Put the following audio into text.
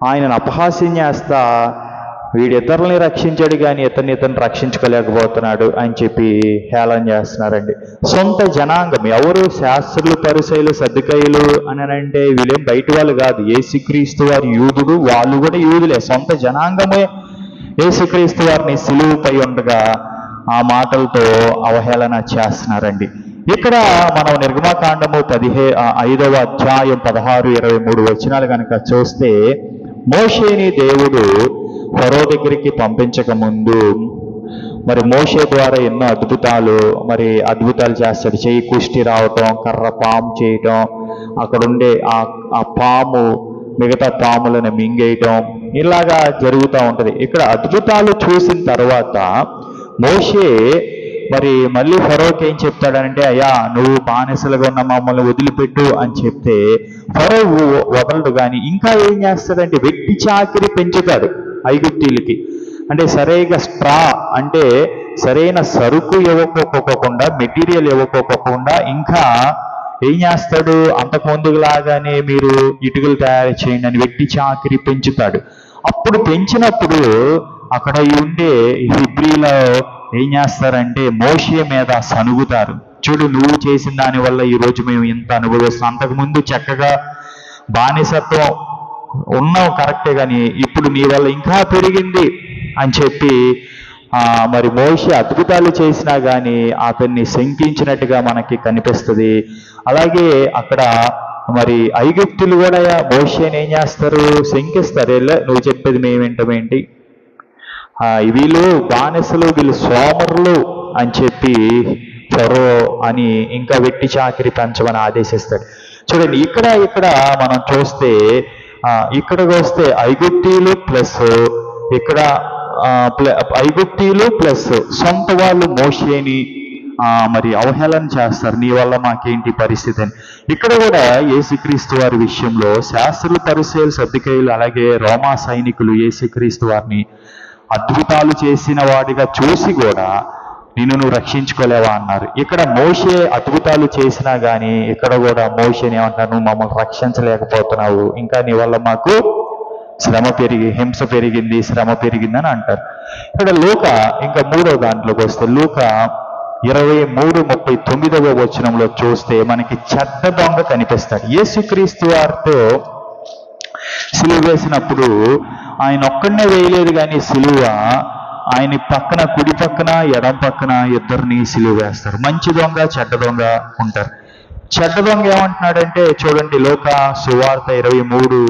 ఆయనను అపహాస్యం చేస్తా వీడిద్దరిని రక్షించాడు కానీ ఇతన్ని రక్షించుకోలేకపోతున్నాడు అని చెప్పి హేళన చేస్తున్నారండి. సొంత జనాంగం ఎవరు? శాస్త్రులు, పరిసయ్యులు, సద్దుకయ్యులు అని అంటే వీళ్ళేం బయట వాళ్ళు కాదు. యేసుక్రీస్తు వారి యూదుడు, వాళ్ళు కూడా యూదులే. సొంత జనాంగమే యేసుక్రీస్తు వారిని సిలువుపై ఉండగా ఆ మాటలతో అవహేళన చేస్తున్నారండి. ఇక్కడ మనం నిర్గమకాండము 5వ అధ్యాయం 16, 23 వచనాలు కనుక చూస్తే, మోషేని దేవుడు ఫరో దగ్గరికి పంపించక ముందు మరి మోషే ద్వారా ఎన్నో అద్భుతాలు చేస్తాడు. చెయ్యి కుష్టి రావటం, కర్ర పాము చేయటం, అక్కడుండే ఆ పాము మిగతా పాములను మింగేయటం, ఇలాగా జరుగుతూ ఉంటుంది. ఇక్కడ అద్భుతాలు చూసిన తర్వాత మోషే మళ్ళీ ఫరోకి ఏం చెప్తాడంటే, అయ్యా నువ్వు బానిసలుగా ఉన్న మమ్మల్ని వదిలిపెట్టు అని చెప్తే ఫరో వదలడు. కానీ ఇంకా ఏం చేస్తాడంటే వెట్టి చాకిరి పెంచుతాడు ఐగుప్తీలకి. అంటే సరైన స్ట్రా అంటే సరైన సరుకు ఇవ్వకోకుండా, మెటీరియల్ ఇవ్వకోకుండా ఇంకా ఏం చేస్తాడు, అంతకుముందులాగానే మీరు ఇటుకలు తయారు చేయండి అని వెట్టి చాకిరి పెంచుతాడు. అప్పుడు పెంచినప్పుడు అక్కడ ఉండే హిబ్రీలో ఏం చేస్తారంటే మోషే మీద సనుగుతారు. చూడు, నువ్వు చేసిన దానివల్ల ఈరోజు మేము ఇంత అనుభవిస్తాం. అంతకుముందు చక్కగా బానిసత్వం ఉన్నావు కరెక్టే, కానీ ఇప్పుడు నీ వల్ల ఇంకా పెరిగింది అని చెప్పి మోషే అద్భుతాలు చేసినా కానీ అతన్ని శంకించినట్టుగా మనకి కనిపిస్తుంది. అలాగే అక్కడ ఐగుప్తులు కూడా మోషేని ఏం చేస్తారు, శంకిస్తారు. నువ్వు చెప్పేది మేము వింటామేంటి, వీళ్ళు బానిసలు, వీళ్ళు సోమరులు అని చెప్పి ఫరో అని ఇంకా వెట్టి చాకిరి పెంచమని ఆదేశిస్తాడు. చూడండి, ఇక్కడ మనం చూస్తే ఇక్కడికి వస్తే ఐగుప్తీయులు ప్లస్ సొంత వాళ్ళు మోషేని అవహేళన చేస్తారు. నీ వల్ల మాకేంటి పరిస్థితి అని. ఇక్కడ కూడా యేసుక్రీస్తు వారి విషయంలో శాస్త్రులు, పరిసయ్యులు, సద్దుకయ్యులు అలాగే రోమా సైనికులు యేసుక్రీస్తు వారిని అద్భుతాలు చేసిన వాడిగా చూసి కూడా నువ్వు రక్షించుకోలేవా అన్నారు. ఇక్కడ మోషే అద్భుతాలు చేసినా కానీ ఇక్కడ కూడా మోషేని ఏమంటారు, నువ్వు మమ్మల్ని రక్షించలేకపోతున్నావు, ఇంకా నీ వల్ల మాకు హింస పెరిగింది, శ్రమ పెరిగిందని అంటారు. ఇక్కడ లూకా ఇంకా 3వ దాంట్లోకి వస్తే లూకా 23:39 వచనంలో చూస్తే మనకి చెడ్డ దొంగ కనిపిస్తాడు. యేసుక్రీస్తు వారితో సిలువ వేసినప్పుడు ఆయన ఒక్కడనే వేయలేదు, కానీ సిలువ ఆయన పక్కన, కుడి పక్కన, ఎడం పక్కన ఇద్దరిని సిలువ వేస్తారు. మంచి దొంగ, చెడ్డ దొంగ ఉంటారు. చెడ్డ దొంగ ఏమంటున్నాడంటే చూడండి, లూకా సువార్త 23